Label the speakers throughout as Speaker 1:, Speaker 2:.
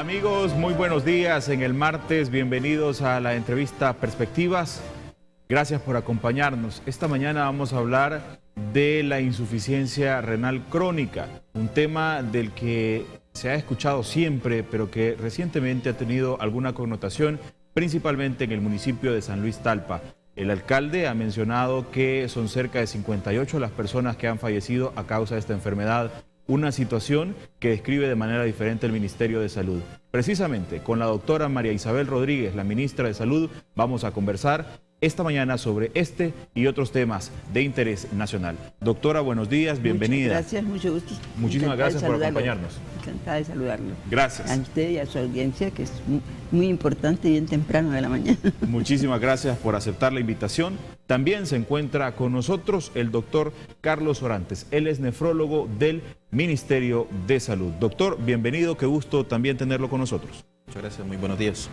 Speaker 1: Amigos, muy buenos días en el martes. Bienvenidos a la entrevista Perspectivas. Gracias por acompañarnos. Esta mañana vamos a hablar de la insuficiencia renal crónica, un tema del que se ha escuchado siempre, pero que recientemente ha tenido alguna connotación, principalmente en el municipio de San Luis Talpa. El alcalde ha mencionado que son cerca de 58 las personas que han fallecido a causa de esta enfermedad, una situación que describe de manera diferente el Ministerio de Salud. Precisamente con la doctora María Isabel Rodríguez, la ministra de Salud, vamos a conversar esta mañana sobre este y otros temas de interés nacional. Doctora, buenos días, bienvenida.
Speaker 2: Muchas gracias, mucho gusto.
Speaker 1: Muchísimas gracias por acompañarnos.
Speaker 2: Encantada de saludarlo.
Speaker 1: Gracias.
Speaker 2: A usted y a su audiencia, que es muy importante, bien temprano de la mañana.
Speaker 1: Muchísimas gracias por aceptar la invitación. También se encuentra con nosotros el doctor Carlos Orantes. Él es nefrólogo del Ministerio de Salud. Doctor, bienvenido, qué gusto también tenerlo con nosotros.
Speaker 3: Muchas gracias, muy buenos días.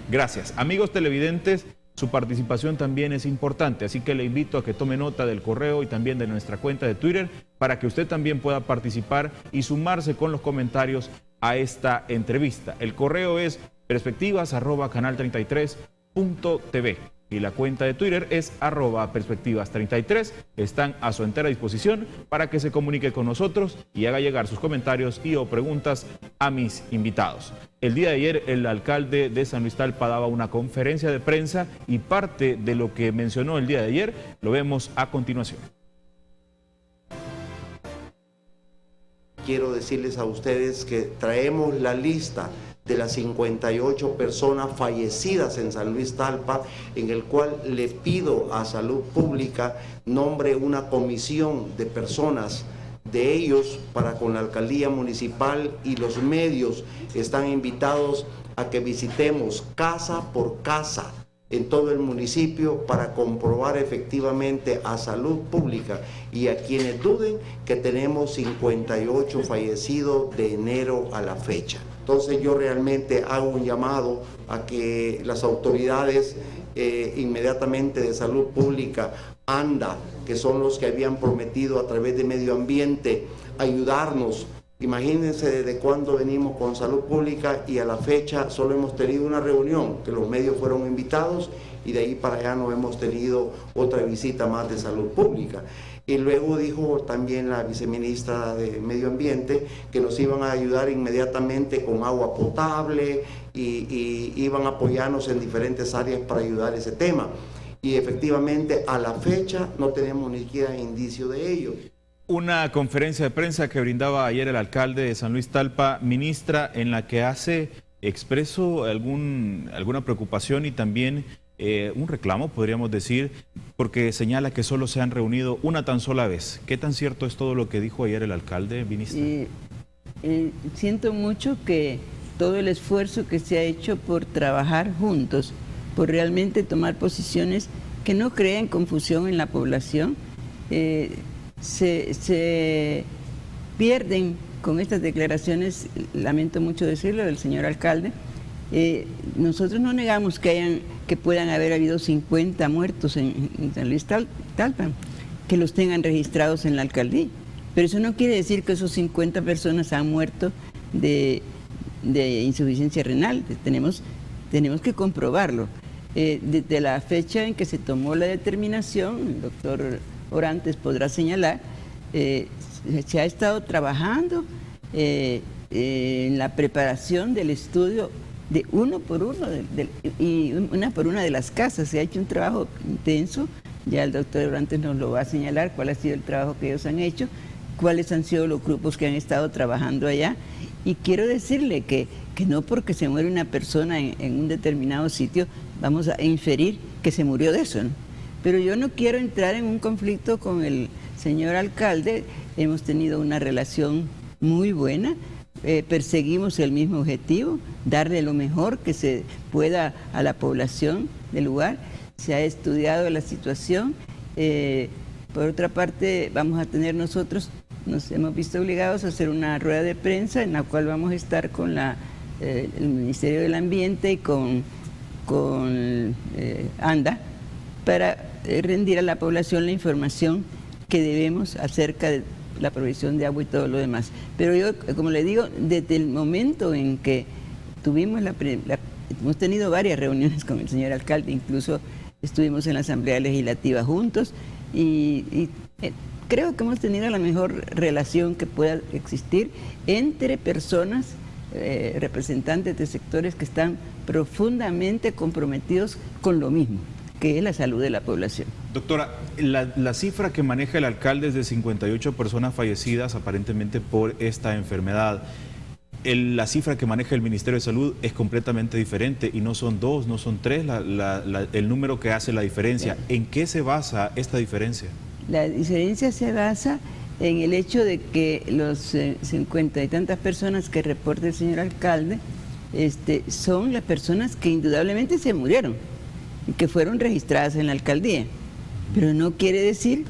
Speaker 1: Gracias. Amigos televidentes, su participación también es importante, así que le invito a que tome nota del correo y también de nuestra cuenta de Twitter para que usted también pueda participar y sumarse con los comentarios a esta entrevista. El correo es perspectivas@canal33.tv y la cuenta de Twitter es @perspectivas33. Están a su entera disposición para que se comunique con nosotros y haga llegar sus comentarios y o preguntas a mis invitados. El día de ayer el alcalde de San Luis Talpa daba una conferencia de prensa y parte de lo que mencionó el día de ayer lo vemos a continuación.
Speaker 4: Quiero decirles a ustedes que traemos la lista de las 58 personas fallecidas en San Luis Talpa, en el cual le pido a Salud Pública nombre una comisión de personas de ellos para con la alcaldía municipal, y los medios están invitados a que visitemos casa por casa en todo el municipio para comprobar efectivamente a Salud Pública y a quienes duden que tenemos 58 fallecidos de enero a la fecha. Entonces yo realmente hago un llamado a que las autoridades inmediatamente de Salud Pública, ANDA, que son los que habían prometido a través de Medio Ambiente ayudarnos. Imagínense desde cuándo venimos con Salud Pública y a la fecha solo hemos tenido una reunión, que los medios fueron invitados, y de ahí para allá no hemos tenido otra visita más de Salud Pública. Y luego dijo también la viceministra de Medio Ambiente que nos iban a ayudar inmediatamente con agua potable y iban a apoyarnos en diferentes áreas para ayudar ese tema. Y efectivamente a la fecha no tenemos ni siquiera indicio de ello.
Speaker 1: Una conferencia de prensa que brindaba ayer el alcalde de San Luis Talpa, ministra, en la que hace expreso alguna preocupación y también un reclamo, podríamos decir, porque señala que solo se han reunido una tan sola vez. ¿Qué tan cierto es todo lo que dijo ayer el alcalde, ministra?
Speaker 2: Siento mucho que todo el esfuerzo que se ha hecho por trabajar juntos, por realmente tomar posiciones que no creen confusión en la población, se pierden con estas declaraciones, lamento mucho decirlo, del señor alcalde. Nosotros no negamos que puedan haber habido 50 muertos en San Luis Talpa, que los tengan registrados en la alcaldía, pero eso no quiere decir que esos 50 personas han muerto de insuficiencia renal. Tenemos que comprobarlo. Desde la fecha en que se tomó la determinación, el doctor Orantes podrá señalar, se ha estado trabajando en la preparación del estudio de uno por uno y una por una de las casas. Se ha hecho un trabajo intenso, ya el doctor Orantes nos lo va a señalar cuál ha sido el trabajo que ellos han hecho, cuáles han sido los grupos que han estado trabajando allá. Y quiero decirle que no porque se muere una persona en un determinado sitio vamos a inferir que se murió de eso, ¿no? Pero yo no quiero entrar en un conflicto con el señor alcalde. Hemos tenido una relación muy buena, perseguimos el mismo objetivo, darle lo mejor que se pueda a la población del lugar. Se ha estudiado la situación. Por otra parte, vamos a tener nosotros, nos hemos visto obligados a hacer una rueda de prensa en la cual vamos a estar con el Ministerio del Ambiente y con ANDA para rendir a la población la información que debemos acerca de la provisión de agua y todo lo demás. Pero yo, como le digo, desde el momento en que hemos tenido varias reuniones con el señor alcalde, incluso estuvimos en la Asamblea Legislativa juntos y creo que hemos tenido la mejor relación que pueda existir entre personas, representantes de sectores que están profundamente comprometidos con lo mismo, que es la salud de la población.
Speaker 1: Doctora, la cifra que maneja el alcalde es de 58 personas fallecidas aparentemente por esta enfermedad. La cifra que maneja el Ministerio de Salud es completamente diferente y no son 2, no son 3 el número que hace la diferencia. ¿En qué se basa esta diferencia?
Speaker 2: La diferencia se basa en el hecho de que los 50 y tantas personas que reporta el señor alcalde son las personas que indudablemente se murieron y que fueron registradas en la alcaldía. Pero no quiere decir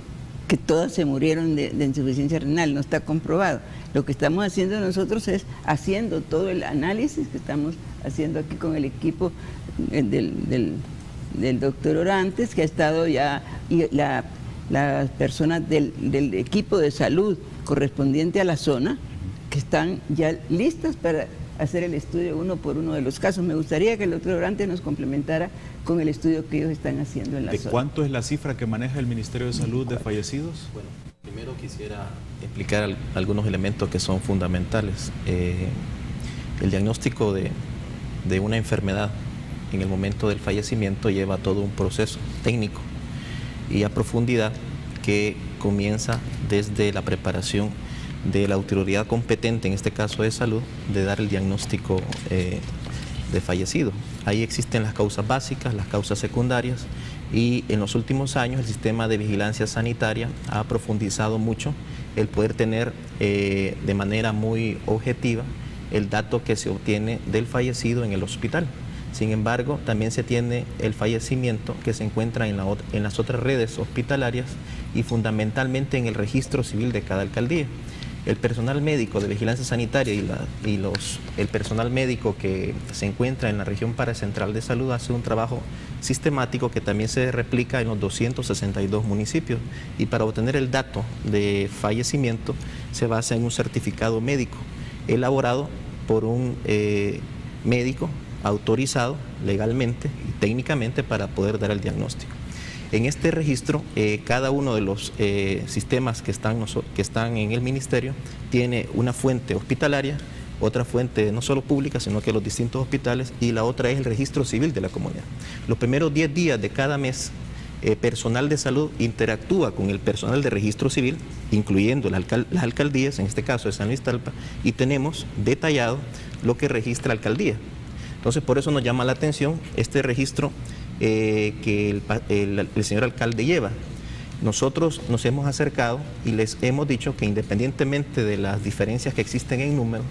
Speaker 2: que todas se murieron de insuficiencia renal, no está comprobado. Lo que estamos haciendo nosotros es haciendo todo el análisis que estamos haciendo aquí con el equipo del doctor Orantes, que ha estado ya, y las personas del equipo de salud correspondiente a la zona, que están ya listas para hacer el estudio uno por uno de los casos. Me gustaría que el doctor Orantes nos complementara con el estudio que ellos están haciendo en la zona.
Speaker 1: ¿De cuánto es la cifra que maneja el Ministerio de Salud de fallecidos?
Speaker 3: Bueno, primero quisiera explicar algunos elementos que son fundamentales. El diagnóstico de una enfermedad en el momento del fallecimiento lleva todo un proceso técnico y a profundidad que comienza desde la preparación de la autoridad competente, en este caso de salud, de dar el diagnóstico de fallecido. Ahí existen las causas básicas, las causas secundarias, y en los últimos años el sistema de vigilancia sanitaria ha profundizado mucho el poder tener de manera muy objetiva el dato que se obtiene del fallecido en el hospital. Sin embargo, también se tiene el fallecimiento que se encuentra en las otras redes hospitalarias y fundamentalmente en el registro civil de cada alcaldía. El personal médico de vigilancia sanitaria el personal médico que se encuentra en la región paracentral de salud hace un trabajo sistemático que también se replica en los 262 municipios, y para obtener el dato de fallecimiento se basa en un certificado médico elaborado por un médico autorizado legalmente y técnicamente para poder dar el diagnóstico. En este registro, cada uno de los sistemas que están en el ministerio tiene una fuente hospitalaria, otra fuente no solo pública, sino que los distintos hospitales, y la otra es el registro civil de la comunidad. Los primeros 10 días de cada mes, personal de salud interactúa con el personal de registro civil, incluyendo las alcaldías, en este caso de San Luis Talpa, y tenemos detallado lo que registra la alcaldía. Entonces, por eso nos llama la atención este registro que el señor alcalde lleva. Nosotros nos hemos acercado y les hemos dicho que independientemente de las diferencias que existen en número,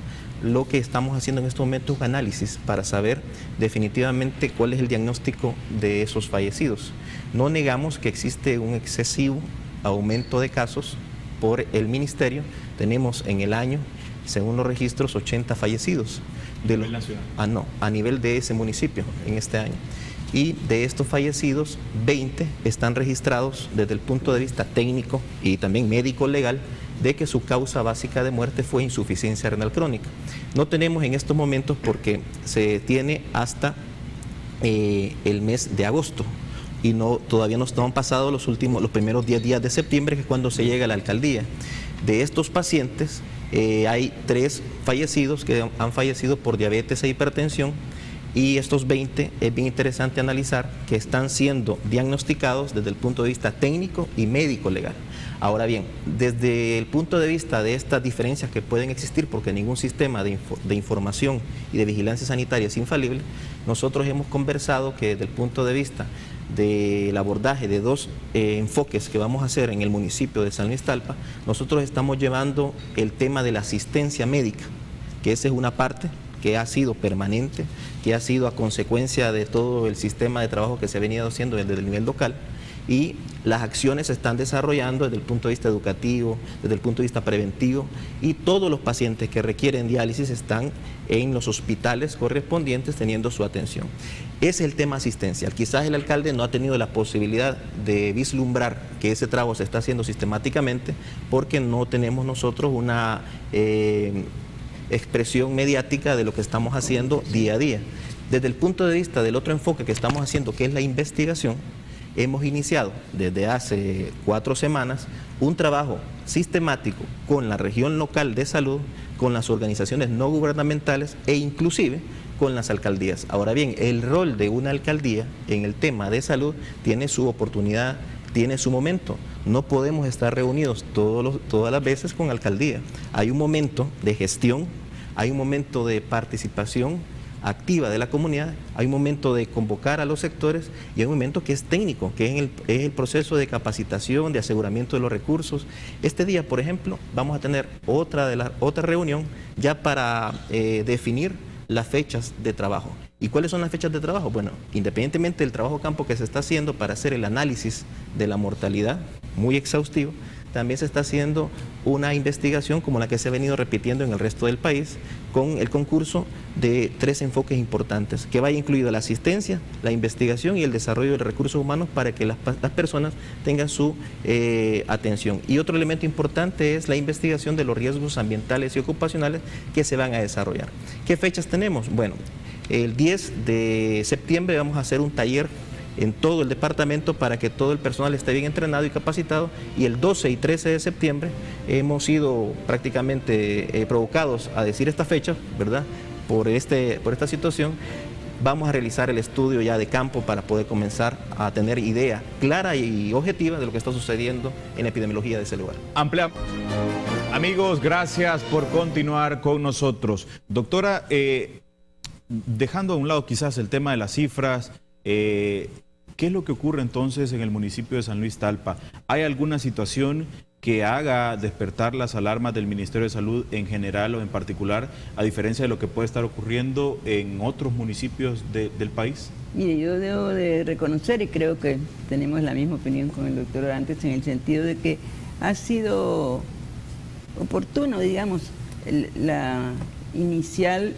Speaker 3: lo que estamos haciendo en estos momentos es un análisis para saber definitivamente cuál es el diagnóstico de esos fallecidos. No negamos que existe un excesivo aumento de casos por el ministerio. Tenemos en el año, según los registros, 80 fallecidos. A nivel de ese municipio en este año. Y de estos fallecidos, 20 están registrados desde el punto de vista técnico y también médico legal de que su causa básica de muerte fue insuficiencia renal crónica. No tenemos en estos momentos porque se tiene hasta el mes de agosto y todavía no han pasado los primeros 10 días de septiembre, que es cuando se llega a la alcaldía. De estos pacientes hay 3 fallecidos que han fallecido por diabetes e hipertensión, y estos 20 es bien interesante analizar que están siendo diagnosticados desde el punto de vista técnico y médico legal. Ahora bien, desde el punto de vista de estas diferencias que pueden existir, porque ningún sistema de información y de vigilancia sanitaria es infalible, nosotros hemos conversado que desde el punto de vista del abordaje de 2 enfoques que vamos a hacer en el municipio de San Luis Talpa, nosotros estamos llevando el tema de la asistencia médica, que esa es una parte que ha sido permanente, que ha sido a consecuencia de todo el sistema de trabajo que se ha venido haciendo desde el nivel local, y las acciones se están desarrollando desde el punto de vista educativo, desde el punto de vista preventivo, y todos los pacientes que requieren diálisis están en los hospitales correspondientes teniendo su atención. Ese es el tema asistencial. Quizás el alcalde no ha tenido la posibilidad de vislumbrar que ese trabajo se está haciendo sistemáticamente porque no tenemos nosotros una expresión mediática de lo que estamos haciendo día a día. Desde el punto de vista del otro enfoque que estamos haciendo, que es la investigación, hemos iniciado desde hace 4 semanas un trabajo sistemático con la región local de salud, con las organizaciones no gubernamentales e inclusive con las alcaldías. Ahora bien, el rol de una alcaldía en el tema de salud tiene su oportunidad, tiene su momento. No podemos estar reunidos todas las veces con alcaldía. Hay un momento de gestión, hay un momento de participación activa de la comunidad, hay un momento de convocar a los sectores y hay un momento que es técnico, que es el proceso de capacitación, de aseguramiento de los recursos. Este día, por ejemplo, vamos a tener otra reunión ya para definir las fechas de trabajo. ¿Y cuáles son las fechas de trabajo? Bueno, independientemente del trabajo campo que se está haciendo para hacer el análisis de la mortalidad, muy exhaustivo, también se está haciendo una investigación como la que se ha venido repitiendo en el resto del país, con el concurso de 3 enfoques importantes, que vaya incluido la asistencia, la investigación y el desarrollo de recursos humanos para que las personas tengan su atención. Y otro elemento importante es la investigación de los riesgos ambientales y ocupacionales que se van a desarrollar. ¿Qué fechas tenemos? Bueno, el 10 de septiembre vamos a hacer un taller en todo el departamento para que todo el personal esté bien entrenado y capacitado, y el 12 y 13 de septiembre hemos sido prácticamente provocados a decir esta fecha, ¿verdad? Por esta situación, vamos a realizar el estudio ya de campo para poder comenzar a tener idea clara y objetiva de lo que está sucediendo en la epidemiología de ese lugar.
Speaker 1: Amigos, gracias por continuar con nosotros. Doctora, dejando a un lado quizás el tema de las cifras, ¿qué es lo que ocurre entonces en el municipio de San Luis Talpa? ¿Hay alguna situación que haga despertar las alarmas del Ministerio de Salud en general o en particular, a diferencia de lo que puede estar ocurriendo en otros municipios del país?
Speaker 2: Mire, yo debo de reconocer, y creo que tenemos la misma opinión con el doctor Orantes, en el sentido de que ha sido oportuno, digamos, la inicial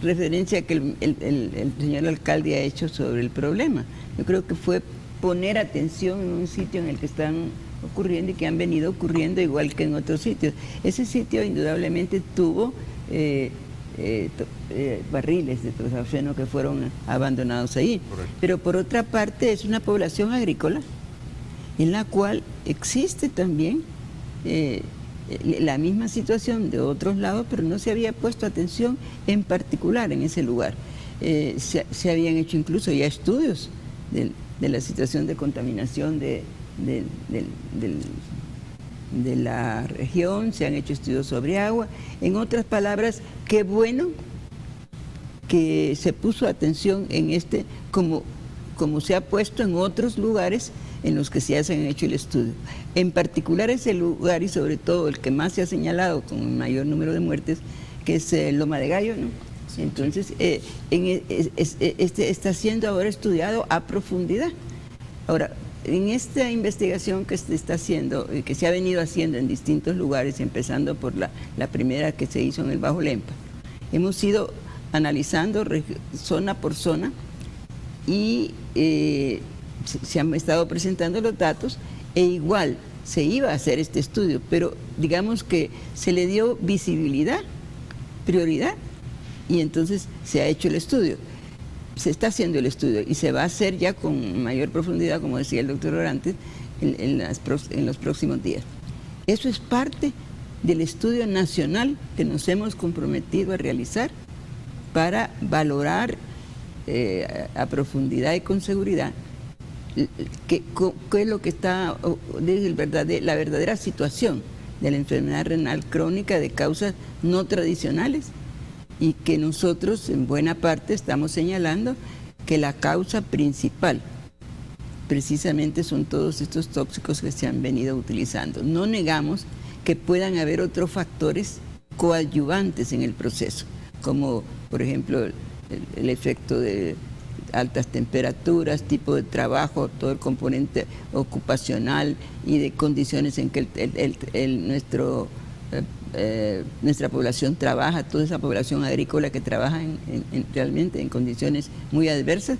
Speaker 2: referencia que el señor alcalde ha hecho sobre el problema. Yo creo que fue poner atención en un sitio en el que están ocurriendo y que han venido ocurriendo igual que en otros sitios. Ese sitio indudablemente tuvo barriles de toxafeno que fueron abandonados ahí. Correcto. Pero por otra parte es una población agrícola en la cual existe también la misma situación de otros lados, pero no se había puesto atención en particular en ese lugar. Se habían hecho incluso ya estudios de la situación de contaminación de la región, se han hecho estudios sobre agua. En otras palabras, qué bueno que se puso atención en como se ha puesto en otros lugares en los que se han hecho el estudio. En particular ese lugar, y sobre todo el que más se ha señalado con un mayor número de muertes, que es Loma de Gallo, ¿no? Sí, entonces, está siendo ahora estudiado a profundidad. Ahora, en esta investigación que se está haciendo, que se ha venido haciendo en distintos lugares, empezando por la primera que se hizo en el Bajo Lempa, hemos ido analizando zona por zona y se han estado presentando los datos, e igual se iba a hacer este estudio, pero digamos que se le dio visibilidad, prioridad, y entonces se ha hecho el estudio. Se está haciendo el estudio y se va a hacer ya con mayor profundidad, como decía el doctor Orantes, en los próximos días. Eso es parte del estudio nacional que nos hemos comprometido a realizar para valorar a profundidad y con seguridad qué es lo que está, la verdadera situación de la enfermedad renal crónica de causas no tradicionales, y que nosotros en buena parte estamos señalando que la causa principal precisamente son todos estos tóxicos que se han venido utilizando. No negamos que puedan haber otros factores coadyuvantes en el proceso, como por ejemplo el efecto de altas temperaturas, tipo de trabajo, todo el componente ocupacional y de condiciones en que nuestra población trabaja, toda esa población agrícola que trabaja realmente en condiciones muy adversas.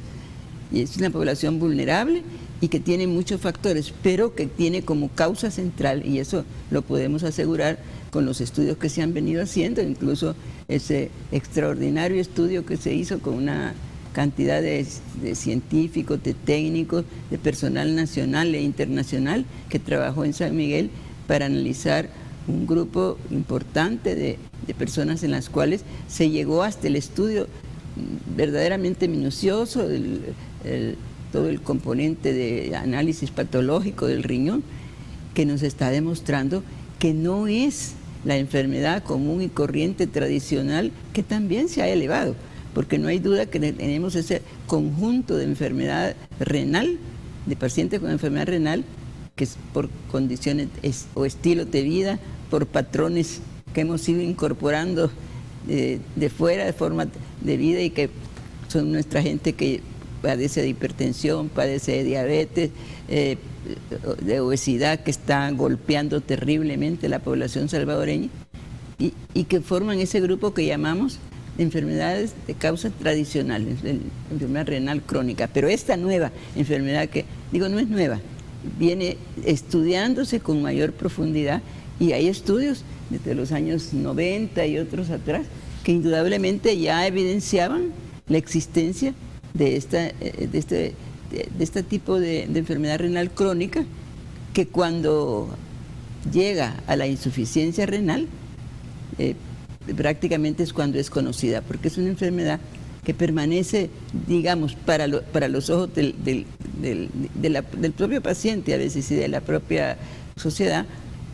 Speaker 2: y es una población vulnerable y que tiene muchos factores, pero que tiene como causa central, y eso lo podemos asegurar con los estudios que se han venido haciendo, incluso ese extraordinario estudio que se hizo con una cantidad de científicos, de técnicos, de personal nacional e internacional que trabajó en San Miguel para analizar un grupo importante de personas en las cuales se llegó hasta el estudio verdaderamente minucioso, todo el componente de análisis patológico del riñón, que nos está demostrando que no es la enfermedad común y corriente tradicional, que también se ha elevado, porque no hay duda que tenemos ese conjunto de enfermedad renal, de pacientes con enfermedad renal, que es por condiciones o estilos de vida, por patrones que hemos ido incorporando de fuera, de forma de vida, y que son nuestra gente que padece de hipertensión, padece de diabetes, de obesidad, que está golpeando terriblemente la población salvadoreña, y que forman ese grupo que llamamos enfermedades de causa tradicional, enfermedad renal crónica. Pero esta nueva enfermedad, que digo no es nueva, viene estudiándose con mayor profundidad, y hay estudios desde los años 90 y otros atrás que indudablemente ya evidenciaban la existencia de este tipo de enfermedad renal crónica, que cuando llega a la insuficiencia renal prácticamente es cuando es conocida, porque es una enfermedad que permanece, digamos, para los ojos del propio paciente a veces y de la propia sociedad,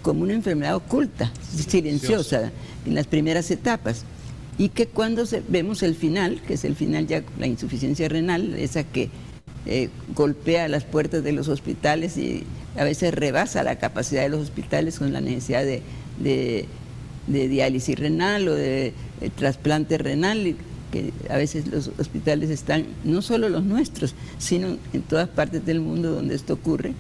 Speaker 2: como una enfermedad oculta, silenciosa en las primeras etapas, y que cuando vemos el final, que es el final ya, la insuficiencia renal, esa que golpea las puertas de los hospitales y a veces rebasa la capacidad de los hospitales con la necesidad de diálisis renal o de trasplante renal, que a veces los hospitales están, no solo los nuestros, sino en todas partes del mundo donde esto ocurre,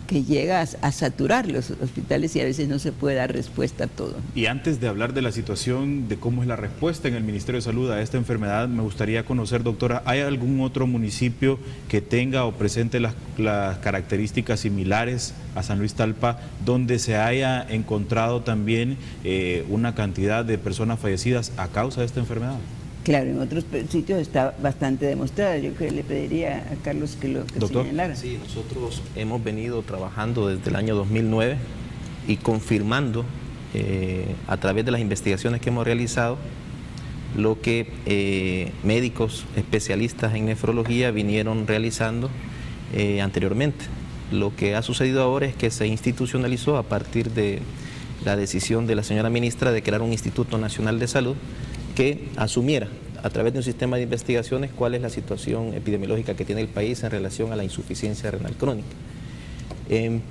Speaker 2: que llega a saturar los hospitales y a veces no se puede dar respuesta a todo.
Speaker 1: Y antes de hablar de la situación, de cómo es la respuesta en el Ministerio de Salud a esta enfermedad, me gustaría conocer, doctora, ¿hay algún otro municipio que tenga o presente las características similares a San Luis Talpa, donde se haya encontrado también una cantidad de personas fallecidas a causa de esta enfermedad?
Speaker 2: Claro, en otros sitios está bastante demostrado. Yo creo que le pediría a Carlos que lo señalara.
Speaker 3: Sí, nosotros hemos venido trabajando desde el año 2009 y confirmando a través de las investigaciones que hemos realizado lo que médicos especialistas en nefrología vinieron realizando anteriormente. Lo que ha sucedido ahora es que se institucionalizó a partir de la decisión de la señora ministra de crear un Instituto Nacional de Salud que asumiera a través de un sistema de investigaciones cuál es la situación epidemiológica que tiene el país en relación a la insuficiencia renal crónica. En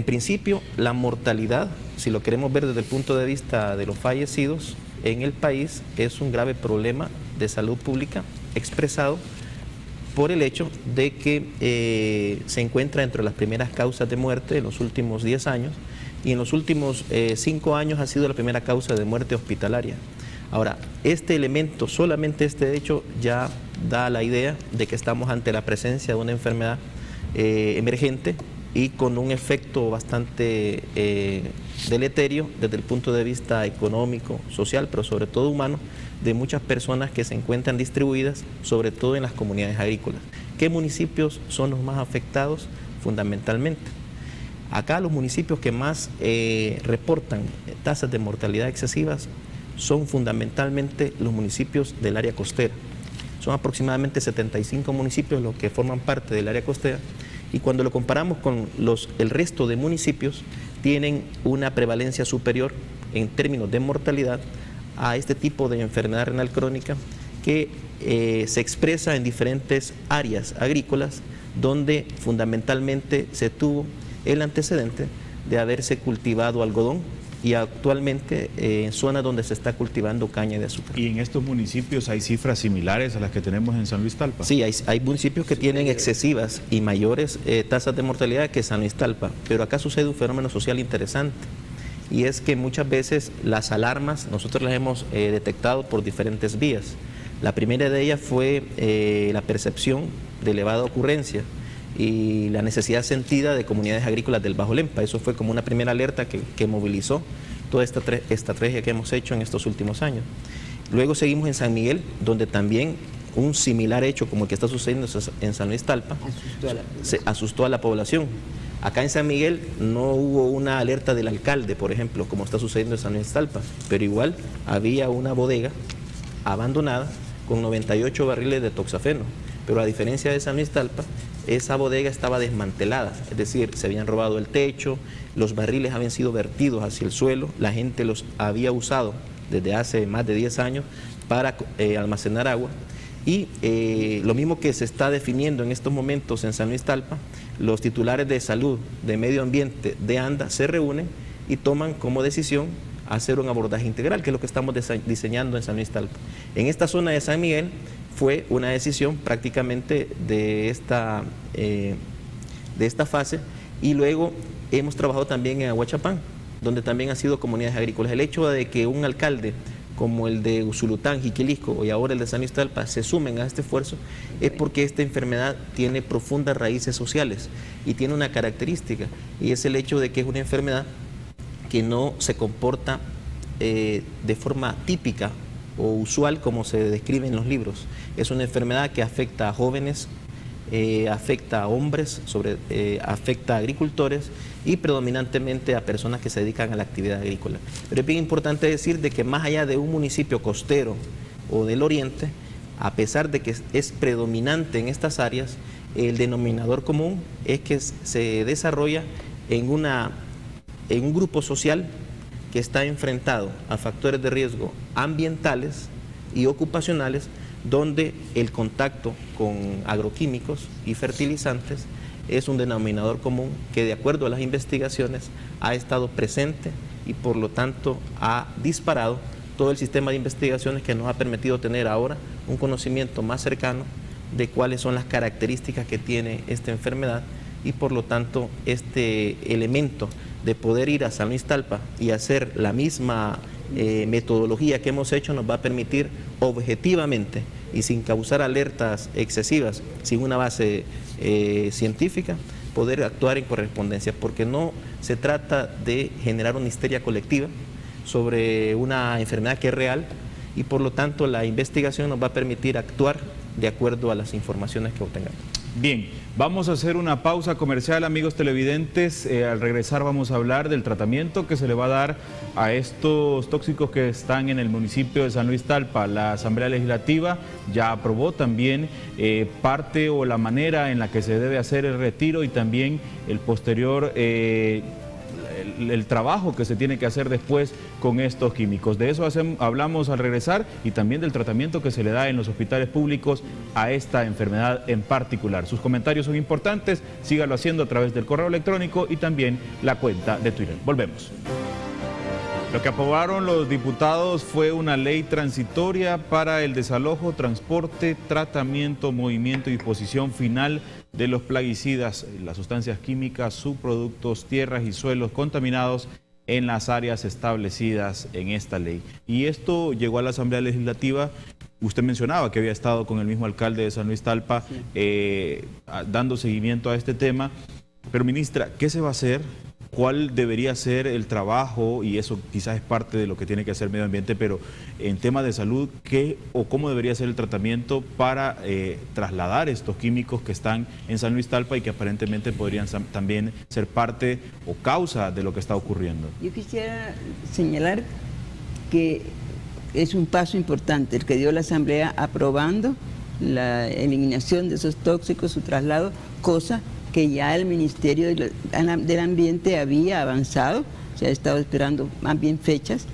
Speaker 3: principio, la mortalidad, si lo queremos ver desde el punto de vista de los fallecidos en el país, es un grave problema de salud pública expresado por el hecho de que se encuentra entre las primeras causas de muerte en los últimos 10 años, y en los últimos 5 años ha sido la primera causa de muerte hospitalaria. Ahora, este elemento, solamente este hecho, ya da la idea de que estamos ante la presencia de una enfermedad emergente y con un efecto bastante deleterio desde el punto de vista económico, social, pero sobre todo humano, de muchas personas que se encuentran distribuidas, sobre todo en las comunidades agrícolas. ¿Qué municipios son los más afectados? Fundamentalmente, acá los municipios que más reportan tasas de mortalidad excesivas son fundamentalmente los municipios del área costera. Son aproximadamente 75 municipios los que forman parte del área costera, y cuando lo comparamos con el resto de municipios, tienen una prevalencia superior en términos de mortalidad a este tipo de enfermedad renal crónica, que se expresa en diferentes áreas agrícolas, donde fundamentalmente se tuvo el antecedente de haberse cultivado algodón, y actualmente en zonas donde se está cultivando caña de azúcar.
Speaker 1: ¿Y en estos municipios hay cifras similares a las que tenemos en San Luis Talpa?
Speaker 3: Sí, hay municipios que tienen excesivas y mayores tasas de mortalidad que San Luis Talpa, pero acá sucede un fenómeno social interesante, y es que muchas veces las alarmas nosotros las hemos detectado por diferentes vías. La primera de ellas fue la percepción de elevada ocurrencia y la necesidad sentida de comunidades agrícolas del Bajo Lempa. Eso fue como una primera alerta que movilizó toda esta estrategia que hemos hecho en estos últimos años. Luego seguimos en San Miguel, donde también un similar hecho como el que está sucediendo en San Luis Talpa asustó a la población. Acá en San Miguel no hubo una alerta del alcalde, por ejemplo, como está sucediendo en San Luis Talpa, pero igual había una bodega abandonada con 98 barriles de toxafeno. Pero a diferencia de San Luis Talpa, esa bodega estaba desmantelada, es decir, se habían robado el techo, los barriles habían sido vertidos hacia el suelo, la gente los había usado desde hace más de 10 años para almacenar agua. Y lo mismo que se está definiendo en estos momentos en San Luis Talpa, los titulares de salud, de medio ambiente, de ANDA, se reúnen y toman como decisión hacer un abordaje integral, que es lo que estamos diseñando en San Luis Talpa. En esta zona de San Miguel fue una decisión prácticamente de esta fase, y luego hemos trabajado también en Aguachapán, donde también han sido comunidades agrícolas. El hecho de que un alcalde como el de Usulután, Jiquilisco y ahora el de San Luis Talpa se sumen a este esfuerzo, es porque esta enfermedad tiene profundas raíces sociales y tiene una característica, y es el hecho de que es una enfermedad que no se comporta de forma típica o usual como se describe en los libros. Es una enfermedad que afecta a jóvenes, afecta a hombres, afecta a agricultores y predominantemente a personas que se dedican a la actividad agrícola. Pero es bien importante decir de que más allá de un municipio costero o del oriente, a pesar de que es predominante en estas áreas, el denominador común es que se desarrolla en un grupo social que está enfrentado a factores de riesgo ambientales y ocupacionales, donde el contacto con agroquímicos y fertilizantes es un denominador común que, de acuerdo a las investigaciones, ha estado presente y por lo tanto ha disparado todo el sistema de investigaciones que nos ha permitido tener ahora un conocimiento más cercano de cuáles son las características que tiene esta enfermedad, y por lo tanto este elemento de poder ir a San Luis Talpa y hacer la misma metodología que hemos hecho nos va a permitir objetivamente y sin causar alertas excesivas, sin una base científica, poder actuar en correspondencia, porque no se trata de generar una histeria colectiva sobre una enfermedad que es real, y por lo tanto la investigación nos va a permitir actuar de acuerdo a las informaciones que obtengamos.
Speaker 1: Bien, vamos a hacer una pausa comercial, amigos televidentes. Al regresar vamos a hablar del tratamiento que se le va a dar a estos tóxicos que están en el municipio de San Luis Talpa. La Asamblea Legislativa ya aprobó también parte o la manera en la que se debe hacer el retiro y también el posterior el trabajo que se tiene que hacer después con estos químicos. De eso hablamos al regresar, y también del tratamiento que se le da en los hospitales públicos a esta enfermedad en particular. Sus comentarios son importantes, síganlo haciendo a través del correo electrónico y también la cuenta de Twitter. Volvemos. Lo que aprobaron los diputados fue una ley transitoria para el desalojo, transporte, tratamiento, movimiento y disposición final de los plaguicidas, las sustancias químicas, subproductos, tierras y suelos contaminados en las áreas establecidas en esta ley. Y esto llegó a la Asamblea Legislativa. Usted mencionaba que había estado con el mismo alcalde de San Luis Talpa dando seguimiento a este tema. Pero, ministra, ¿qué se va a hacer? ¿Cuál debería ser el trabajo? Y eso quizás es parte de lo que tiene que hacer Medio Ambiente, pero en tema de salud, ¿qué o cómo debería ser el tratamiento para trasladar estos químicos que están en San Luis Talpa y que aparentemente podrían también ser parte o causa de lo que está ocurriendo?
Speaker 2: Yo quisiera señalar que es un paso importante el que dio la Asamblea aprobando la eliminación de esos tóxicos, su traslado, cosa que ya el Ministerio del Ambiente había avanzado, se ha estado esperando más bien fechas,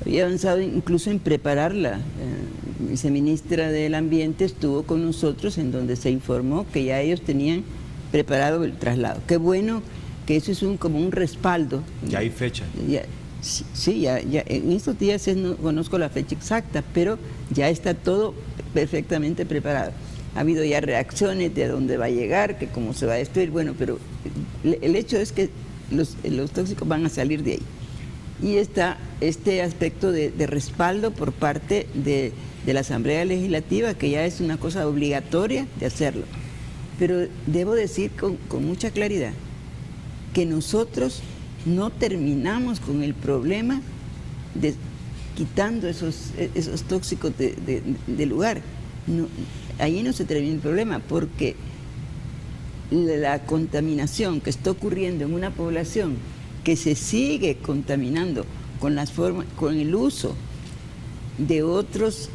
Speaker 2: había avanzado incluso en prepararla. La viceministra del Ambiente estuvo con nosotros, en donde se informó que ya ellos tenían preparado el traslado. Qué bueno que eso es como un respaldo.
Speaker 1: Ya hay fecha.
Speaker 2: Sí, ya en estos días no conozco la fecha exacta, pero ya está todo perfectamente preparado. Ha habido ya reacciones de a dónde va a llegar, que cómo se va a destruir, bueno, pero el hecho es que los tóxicos van a salir de ahí. Y está este aspecto de respaldo por parte de la Asamblea Legislativa, que ya es una cosa obligatoria de hacerlo. Pero debo decir con mucha claridad que nosotros no terminamos con el problema de quitando esos tóxicos del lugar. No, ahí no se termina el problema, porque la contaminación que está ocurriendo en una población que se sigue contaminando con el uso de otros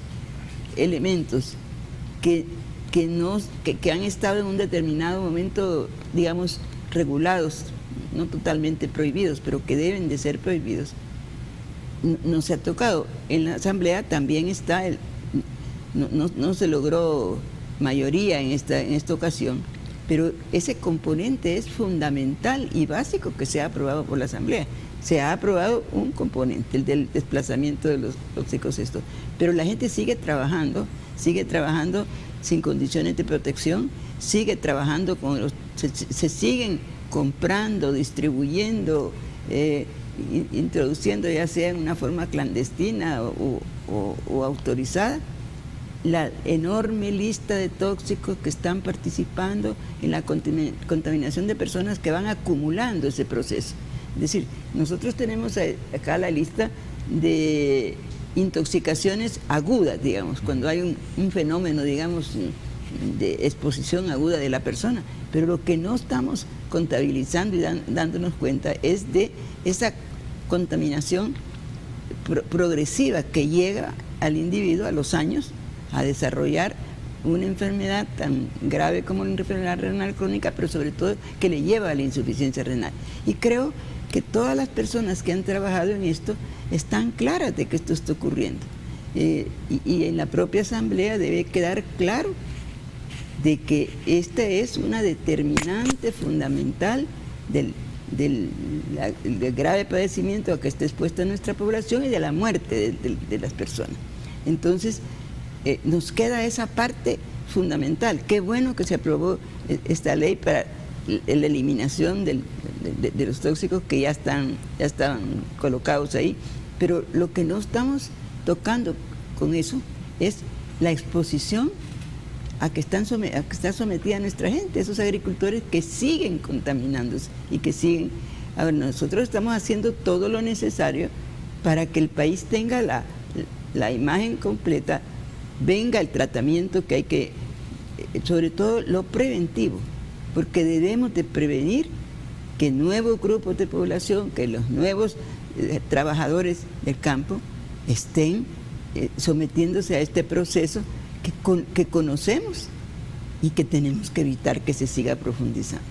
Speaker 2: elementos que han estado en un determinado momento, digamos, regulados, no totalmente prohibidos, pero que deben de ser prohibidos, no se ha tocado. En la Asamblea también está no se logró mayoría en esta ocasión, pero ese componente es fundamental y básico que sea aprobado por la Asamblea. Se ha aprobado un componente, el del desplazamiento de los tóxicos estos, pero la gente sigue trabajando sin condiciones de protección, sigue trabajando se siguen comprando, distribuyendo, introduciendo, ya sea en una forma clandestina o autorizada, la enorme lista de tóxicos que están participando en la contaminación de personas que van acumulando ese proceso. Es decir, nosotros tenemos acá la lista de intoxicaciones agudas, digamos, cuando hay un fenómeno, digamos, de exposición aguda de la persona, pero lo que no estamos contabilizando y dándonos cuenta es de esa contaminación progresiva que llega al individuo a los años a desarrollar una enfermedad tan grave como la enfermedad renal crónica, pero sobre todo que le lleva a la insuficiencia renal. Y creo que todas las personas que han trabajado en esto están claras de que esto está ocurriendo. Y en la propia Asamblea debe quedar claro de que esta es una determinante fundamental del grave padecimiento a que está expuesta nuestra población y de la muerte de las personas. Entonces, nos queda esa parte fundamental. Qué bueno que se aprobó esta ley para la eliminación de los tóxicos que ya estaban colocados ahí, pero lo que no estamos tocando con eso es la exposición a que está sometida nuestra gente, esos agricultores que siguen contaminándose y que siguen. A ver, nosotros estamos haciendo todo lo necesario para que el país tenga la imagen completa, venga el tratamiento que hay que, sobre todo lo preventivo, porque debemos de prevenir que nuevos grupos de población, que los nuevos trabajadores del campo estén sometiéndose a este proceso que conocemos y que tenemos que evitar que se siga profundizando.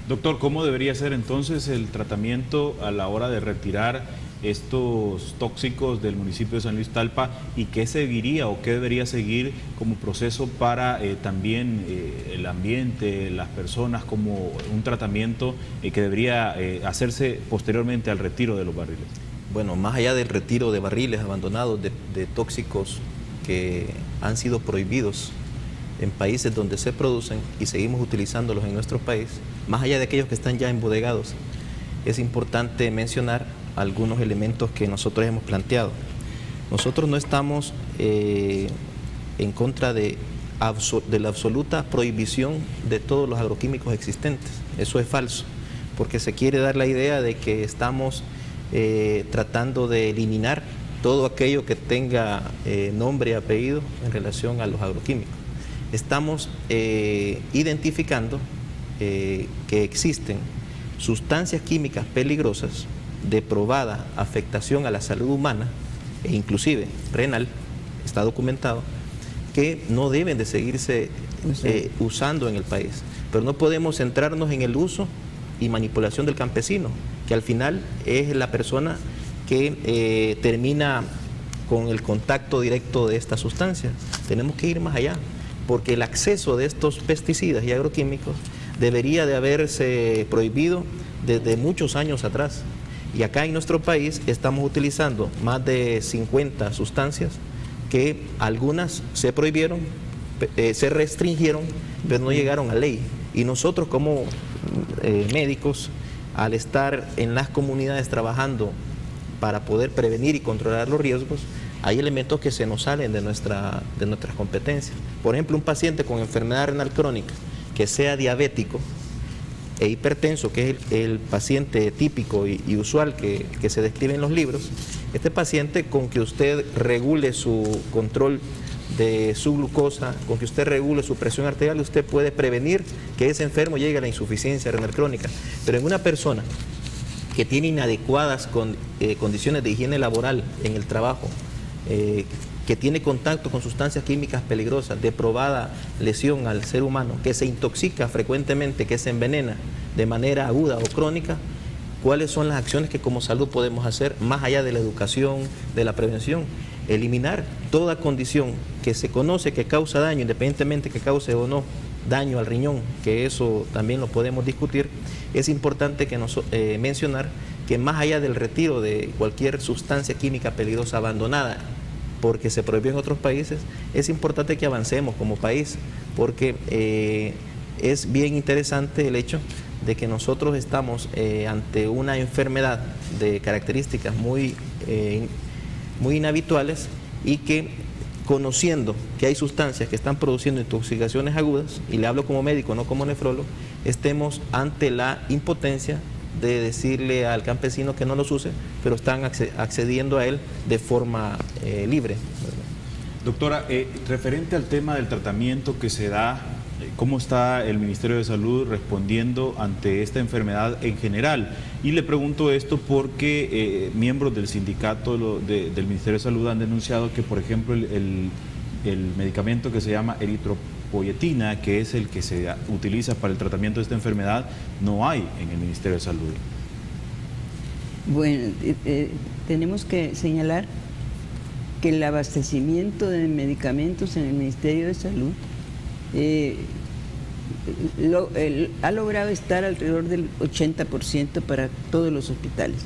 Speaker 1: Doctor, ¿cómo debería ser entonces el tratamiento a la hora de retirar estos tóxicos del municipio de San Luis Talpa y qué seguiría o qué debería seguir como proceso para también el ambiente, las personas, como un tratamiento que debería hacerse posteriormente al retiro de los barriles?
Speaker 3: Bueno, más allá del retiro de barriles abandonados de tóxicos que han sido prohibidos en países donde se producen y seguimos utilizándolos en nuestro país, más allá de aquellos que están ya embodegados, es importante mencionar algunos elementos que nosotros hemos planteado. Nosotros no estamos en contra de la absoluta prohibición de todos los agroquímicos existentes. Eso es falso, porque se quiere dar la idea de que estamos tratando de eliminar todo aquello que tenga nombre y apellido en relación a los agroquímicos. Estamos identificando que existen sustancias químicas peligrosas de probada afectación a la salud humana e inclusive renal, está documentado, que no deben de seguirse usando en el país. Pero no podemos centrarnos en el uso y manipulación del campesino, que al final es la persona que termina con el contacto directo de estas sustancias. Tenemos que ir más allá, porque el acceso de estos pesticidas y agroquímicos debería de haberse prohibido desde muchos años atrás. Y acá en nuestro país estamos utilizando más de 50 sustancias que algunas se prohibieron, se restringieron, pero no llegaron a ley. Y nosotros como médicos, al estar en las comunidades trabajando para poder prevenir y controlar los riesgos, hay elementos que se nos salen de nuestras competencias. Por ejemplo, un paciente con enfermedad renal crónica que sea diabético e hipertenso, que es el paciente típico y usual que se describe en los libros, este paciente, con que usted regule su control de su glucosa, con que usted regule su presión arterial, usted puede prevenir que ese enfermo llegue a la insuficiencia renal crónica. Pero en una persona que tiene inadecuadas condiciones de higiene laboral en el trabajo, que tiene contacto con sustancias químicas peligrosas, de probada lesión al ser humano, que se intoxica frecuentemente, que se envenena de manera aguda o crónica, ¿cuáles son las acciones que como salud podemos hacer más allá de la educación, de la prevención? Eliminar toda condición que se conoce que causa daño, independientemente que cause o no daño al riñón, que eso también lo podemos discutir. Es importante que mencionar que más allá del retiro de cualquier sustancia química peligrosa abandonada, porque se prohibió en otros países, es importante que avancemos como país, porque es bien interesante el hecho de que nosotros estamos ante una enfermedad de características muy inhabituales, y que, conociendo que hay sustancias que están produciendo intoxicaciones agudas, y le hablo como médico, no como nefrólogo, estemos ante la impotencia de decirle al campesino que no los use, pero están accediendo a él de forma libre.
Speaker 1: Doctora, referente al tema del tratamiento que se da, ¿cómo está el Ministerio de Salud respondiendo ante esta enfermedad en general? Y le pregunto esto porque miembros del sindicato del Ministerio de Salud han denunciado que, por ejemplo, el medicamento que se llama eritropoyetina, que es el que se utiliza para el tratamiento de esta enfermedad, no hay en el Ministerio de Salud.
Speaker 2: Bueno, tenemos que señalar que el abastecimiento de medicamentos en el Ministerio de Salud ha logrado estar alrededor del 80% para todos los hospitales,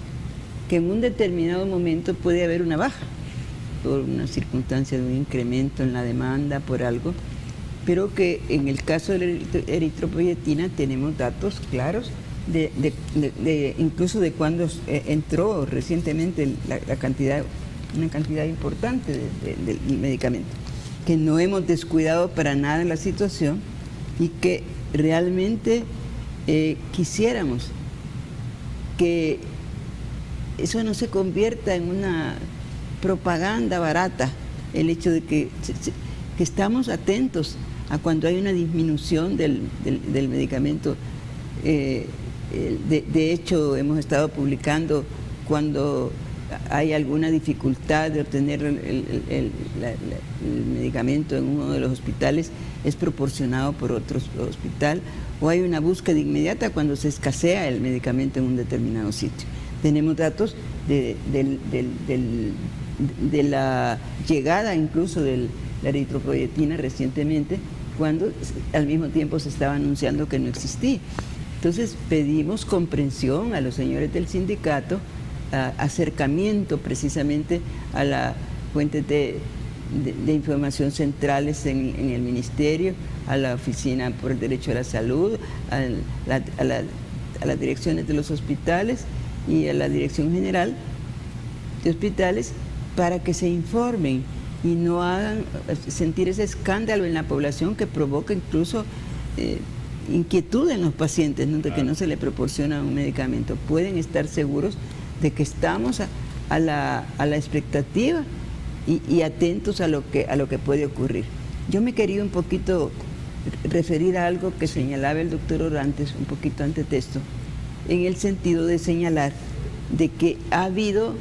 Speaker 2: que en un determinado momento puede haber una baja, por una circunstancia de un incremento en la demanda, por algo, pero que en el caso de la eritropoyetina tenemos datos claros incluso de cuando entró recientemente una cantidad importante del medicamento, que no hemos descuidado para nada la situación, y que realmente quisiéramos que eso no se convierta en una propaganda barata, el hecho de que estamos atentos a cuando hay una disminución del medicamento. De hecho, hemos estado publicando cuando hay alguna dificultad de obtener el medicamento en uno de los hospitales, es proporcionado por otro hospital, o hay una búsqueda inmediata cuando se escasea el medicamento en un determinado sitio. Tenemos datos de la llegada incluso de la eritropoyetina recientemente, cuando al mismo tiempo se estaba anunciando que no existía. Entonces pedimos comprensión a los señores del sindicato, acercamiento precisamente a las fuentes de información centrales en el Ministerio, a la Oficina por el Derecho a la Salud, a las direcciones de los hospitales y a la Dirección General de Hospitales, para que se informen y no hagan sentir ese escándalo en la población que provoca incluso inquietud en los pacientes, ¿no? De que no se le proporciona un medicamento. Pueden estar seguros de que estamos a la expectativa y atentos a lo que puede ocurrir. Yo me quería un poquito referir a algo que señalaba el doctor Orantes, un poquito antetexto, en el sentido de señalar de que ha habido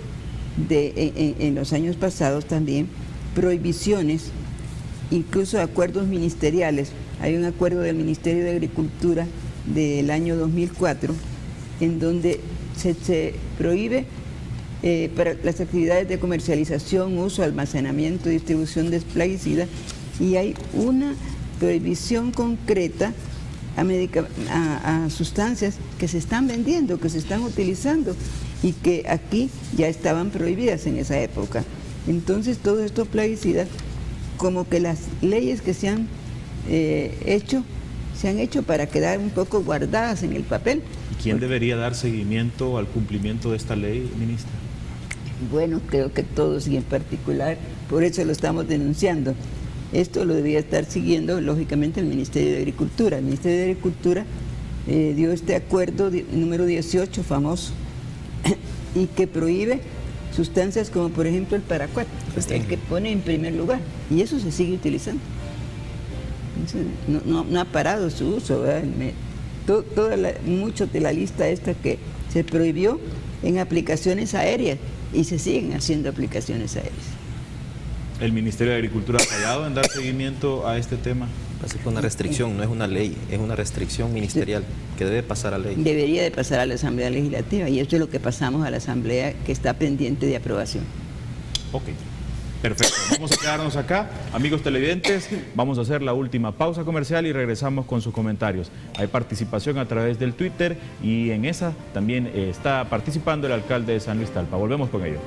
Speaker 2: en los años pasados también prohibiciones, incluso acuerdos ministeriales. Hay un acuerdo del Ministerio de Agricultura del año 2004 en donde se prohíbe para las actividades de comercialización, uso, almacenamiento y distribución de plaguicidas, y hay una prohibición concreta a sustancias que se están vendiendo, que se están utilizando y que aquí ya estaban prohibidas en esa época. Entonces todos estos plaguicidas, como que las leyes que se han hecho para quedar un poco guardadas en el papel.
Speaker 1: ¿Y quién debería dar seguimiento al cumplimiento de esta ley, ministra?
Speaker 2: Bueno, creo que todos y en particular, por eso lo estamos denunciando. Esto lo debía estar siguiendo, lógicamente, el Ministerio de Agricultura. El Ministerio de Agricultura dio este acuerdo número 18, famoso, y que prohíbe sustancias como, por ejemplo, el paraquat, el que pone en primer lugar, y eso se sigue utilizando. Entonces, no ha parado su uso, ¿verdad? Mucho de la lista esta que se prohibió en aplicaciones aéreas, y se siguen haciendo aplicaciones aéreas.
Speaker 1: ¿El Ministerio de Agricultura ha fallado en dar seguimiento a este tema?
Speaker 3: Es una restricción, no es una ley, es una restricción ministerial que debe pasar a ley.
Speaker 2: Debería de pasar a la Asamblea Legislativa, y esto es lo que pasamos a la Asamblea, que está pendiente de aprobación.
Speaker 1: Ok, perfecto. Vamos a quedarnos acá. Amigos televidentes, vamos a hacer la última pausa comercial y regresamos con sus comentarios. Hay participación a través del Twitter y en esa también está participando el alcalde de San Luis Talpa. Volvemos con ello.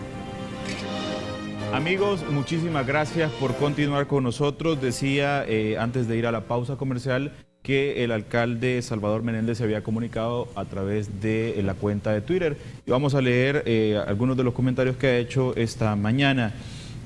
Speaker 1: Amigos, muchísimas gracias por continuar con nosotros. Decía antes de ir a la pausa comercial que el alcalde Salvador Menéndez se había comunicado a través de la cuenta de Twitter. Y vamos a leer algunos de los comentarios que ha hecho esta mañana.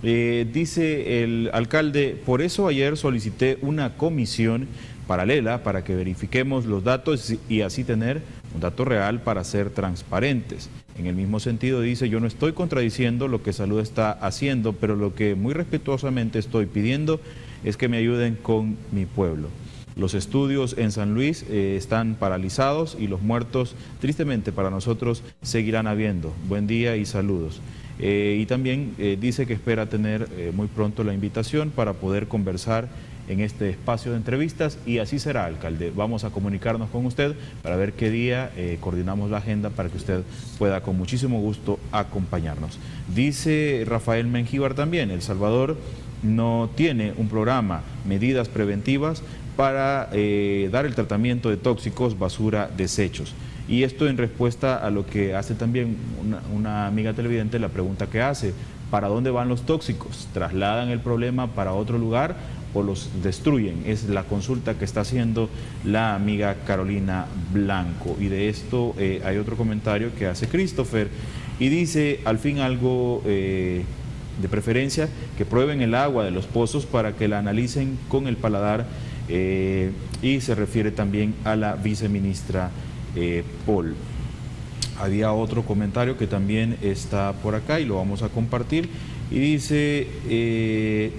Speaker 1: Dice el alcalde: por eso ayer solicité una comisión paralela para que verifiquemos los datos y así tener un dato real para ser transparentes. En el mismo sentido dice: yo no estoy contradiciendo lo que Salud está haciendo, pero lo que muy respetuosamente estoy pidiendo es que me ayuden con mi pueblo. Los estudios en San Luis están paralizados y los muertos, tristemente para nosotros, seguirán habiendo. Buen día y saludos. Y también dice que espera tener muy pronto la invitación para poder conversar en este espacio de entrevistas, y así será, alcalde. Vamos a comunicarnos con usted para ver qué día coordinamos la agenda para que usted pueda con muchísimo gusto acompañarnos. Dice Rafael Mengíbar también: El Salvador no tiene un programa, medidas preventivas para dar el tratamiento de tóxicos, basura, desechos. Y esto en respuesta a lo que hace también una amiga televidente, la pregunta que hace: ¿para dónde van los tóxicos? ¿Trasladan el problema para otro lugar o los destruyen? Es la consulta que está haciendo la amiga Carolina Blanco. Y de esto hay otro comentario que hace Christopher y dice: al fin algo de preferencia, que prueben el agua de los pozos para que la analicen con el paladar, y se refiere también a la viceministra Paul. Había otro comentario que también está por acá y lo vamos a compartir, y dice: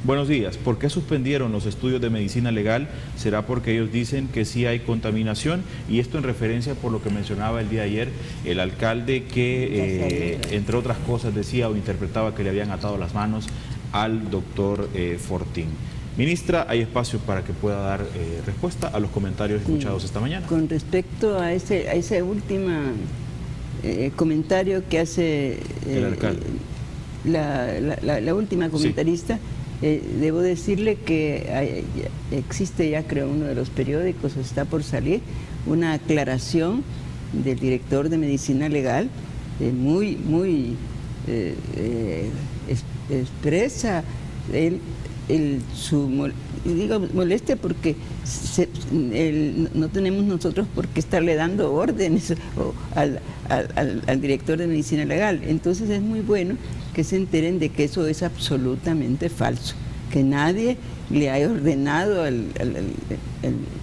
Speaker 1: buenos días, ¿por qué suspendieron los estudios de medicina legal? ¿Será porque ellos dicen que sí hay contaminación? Y esto en referencia por lo que mencionaba el día de ayer el alcalde, que entre otras cosas decía o interpretaba que le habían atado las manos al doctor Fortín. Ministra, hay espacio para que pueda dar respuesta a los comentarios escuchados esta mañana.
Speaker 2: Con respecto a ese último comentario que hace
Speaker 1: el alcalde,
Speaker 2: la última comentarista, sí. Debo decirle que existe ya, creo, uno de los periódicos, está por salir, una aclaración del director de Medicina Legal, muy expresa digo molestia porque no tenemos nosotros por qué estarle dando órdenes al director de Medicina Legal. Entonces es muy bueno que se enteren de que eso es absolutamente falso, que nadie le haya ordenado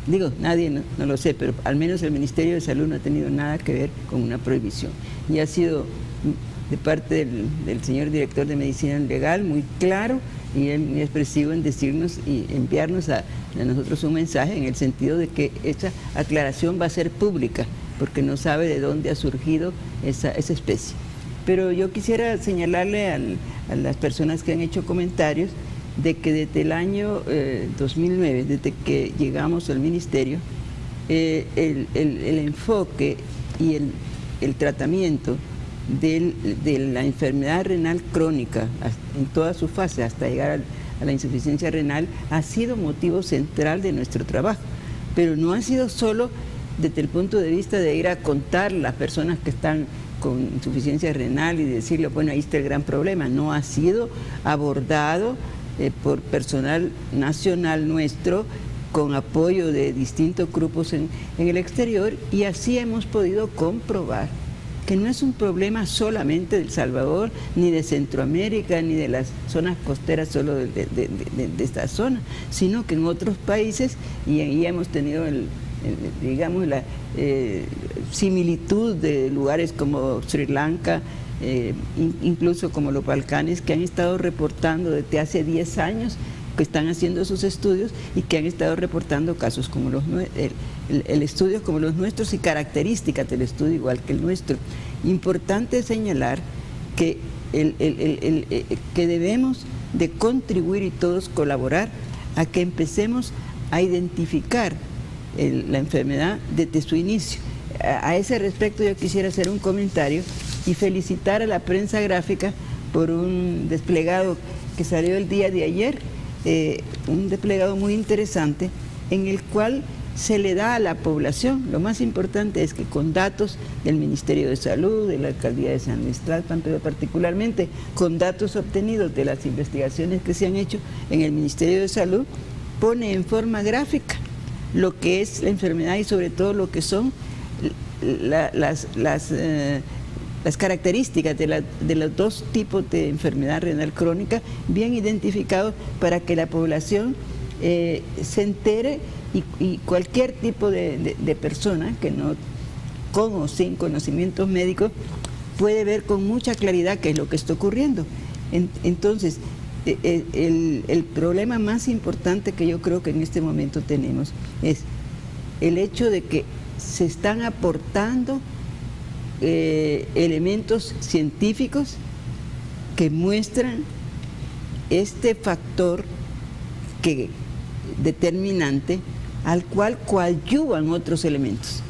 Speaker 2: digo, nadie, no lo sé, pero al menos el Ministerio de Salud no ha tenido nada que ver con una prohibición. Y ha sido de parte del señor director de Medicina Legal muy claro y él muy expresivo en decirnos y enviarnos a nosotros un mensaje en el sentido de que esta aclaración va a ser pública, porque no sabe de dónde ha surgido esa especie. Pero yo quisiera señalarle a las personas que han hecho comentarios de que desde el año 2009, desde que llegamos al ministerio, el enfoque y el tratamiento de la enfermedad renal crónica en toda su fase hasta llegar a la insuficiencia renal ha sido motivo central de nuestro trabajo, pero no ha sido solo desde el punto de vista de ir a contar las personas que están con insuficiencia renal y decirle, bueno, ahí está el gran problema. No, ha sido abordado por personal nacional nuestro con apoyo de distintos grupos en el exterior, y así hemos podido comprobar que no es un problema solamente de El Salvador, ni de Centroamérica, ni de las zonas costeras solo de esta zona, sino que en otros países, y ahí hemos tenido digamos, la similitud de lugares como Sri Lanka, incluso como los Balcanes, que han estado reportando desde hace 10 años, que están haciendo sus estudios y que han estado reportando casos como el estudio como los nuestros y características del estudio igual que el nuestro. Importante señalar que, que debemos de contribuir y todos colaborar a que empecemos a identificar la enfermedad desde su inicio. A ese respecto yo quisiera hacer un comentario y felicitar a la prensa gráfica por un desplegado que salió el día de ayer, un desplegado muy interesante en el cual se le da a la población, lo más importante es que con datos del Ministerio de Salud, de la Alcaldía de San Luis Tlalpan, pero particularmente con datos obtenidos de las investigaciones que se han hecho en el Ministerio de Salud, pone en forma gráfica lo que es la enfermedad y sobre todo lo que son las características de los dos tipos de enfermedad renal crónica bien identificados para que la población se entere y cualquier tipo de persona que no, con o sin conocimientos médicos, puede ver con mucha claridad qué es lo que está ocurriendo. Entonces, el problema más importante que yo creo que en este momento tenemos es el hecho de que se están aportando elementos científicos que muestran este factor determinante al cual coadyuvan otros elementos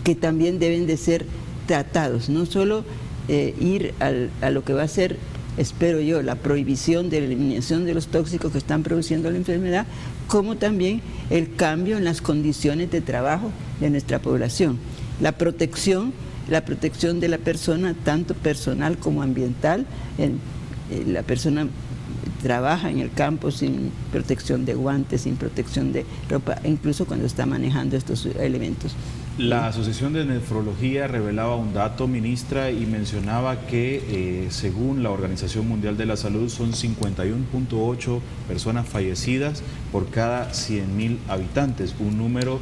Speaker 2: que también deben de ser tratados, no solo ir a lo que va a ser, espero yo, la prohibición de la eliminación de los tóxicos que están produciendo la enfermedad, como también el cambio en las condiciones de trabajo de nuestra población. La protección de la persona, tanto personal como ambiental. La persona trabaja en el campo sin protección de guantes, sin protección de ropa, incluso cuando está manejando estos elementos.
Speaker 1: La Asociación de Nefrología revelaba un dato, ministra, y mencionaba que según la Organización Mundial de la Salud son 51.8 personas fallecidas por cada 100.000 habitantes, un número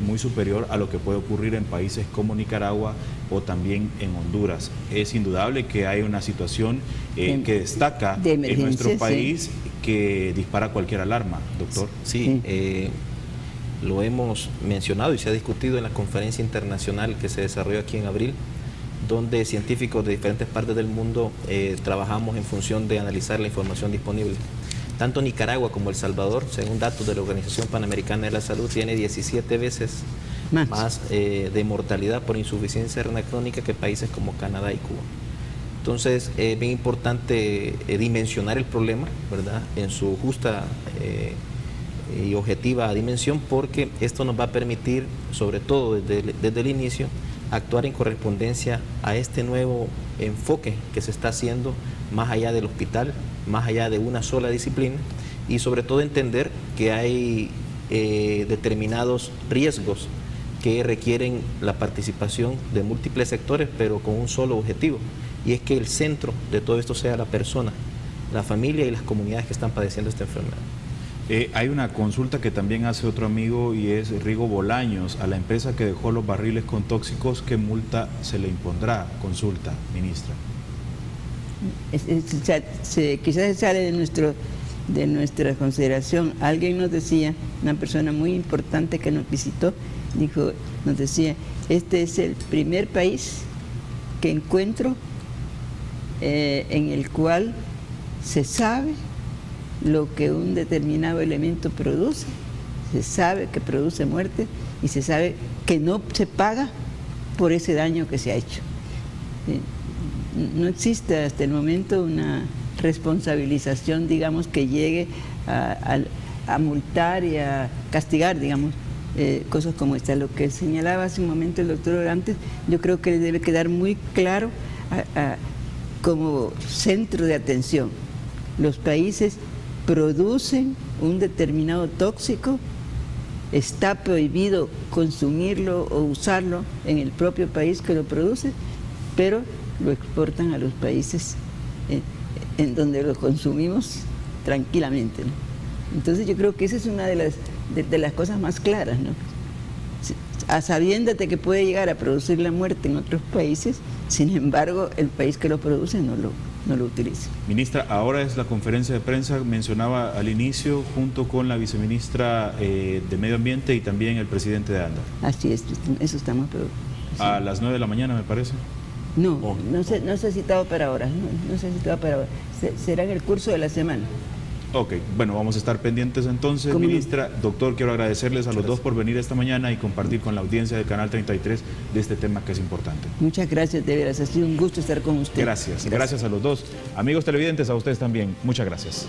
Speaker 1: muy superior a lo que puede ocurrir en países como Nicaragua o también en Honduras. Es indudable que hay una situación que destaca en nuestro país, sí, que dispara cualquier alarma, doctor.
Speaker 3: Sí, lo hemos mencionado y se ha discutido en la conferencia internacional que se desarrolló aquí en abril, donde científicos de diferentes partes del mundo trabajamos en función de analizar la información disponible. Tanto Nicaragua como El Salvador, según datos de la Organización Panamericana de la Salud, tiene 17 veces más de mortalidad por insuficiencia renal crónica que países como Canadá y Cuba. Entonces, es bien importante dimensionar el problema, ¿verdad?, en su justa y objetiva dimensión, porque esto nos va a permitir, sobre todo desde el inicio, actuar en correspondencia a este nuevo enfoque que se está haciendo más allá del hospital, más allá de una sola disciplina, y sobre todo entender que hay determinados riesgos que requieren la participación de múltiples sectores, pero con un solo objetivo, y es que el centro de todo esto sea la persona, la familia y las comunidades que están padeciendo esta enfermedad.
Speaker 1: Hay una consulta que también hace otro amigo y es Rigo Bolaños. A la empresa que dejó los barriles con tóxicos, ¿qué multa se le impondrá? Consulta, ministra.
Speaker 2: Quizás sale de nuestra consideración. Alguien nos decía, una persona muy importante que nos visitó, nos decía, este es el primer país que encuentro en el cual se sabe lo que un determinado elemento produce, se sabe que produce muerte y se sabe que no se paga por ese daño que se ha hecho. No existe hasta el momento una responsabilización, digamos, que llegue a multar y a castigar, digamos, cosas como esta. Lo que señalaba hace un momento el doctor Orantes, yo creo que debe quedar muy claro como centro de atención. Los países producen un determinado tóxico, está prohibido consumirlo o usarlo en el propio país que lo produce, pero lo exportan a los países en donde lo consumimos tranquilamente, ¿no? Entonces yo creo que esa es una de las cosas más claras, ¿no? A sabiendas de que puede llegar a producir la muerte en otros países, sin embargo, el país que lo produce no lo utiliza.
Speaker 1: Ministra, ahora es la conferencia de prensa, mencionaba al inicio, junto con la viceministra de Medio Ambiente y también el presidente de ANDA.
Speaker 2: Así es, eso estamos...
Speaker 1: A las 9 de la mañana, me parece.
Speaker 2: No se ha citado para ahora, no se ha citado para ahora. Será en el curso de la semana.
Speaker 1: Ok, bueno, vamos a estar pendientes entonces, ministra. Doctor, quiero agradecerles a los dos por venir esta mañana y compartir con la audiencia del Canal 33 de este tema que es importante.
Speaker 2: Muchas gracias, de veras, ha sido un gusto estar con usted.
Speaker 1: Gracias a los dos. Amigos televidentes, a ustedes también, muchas gracias.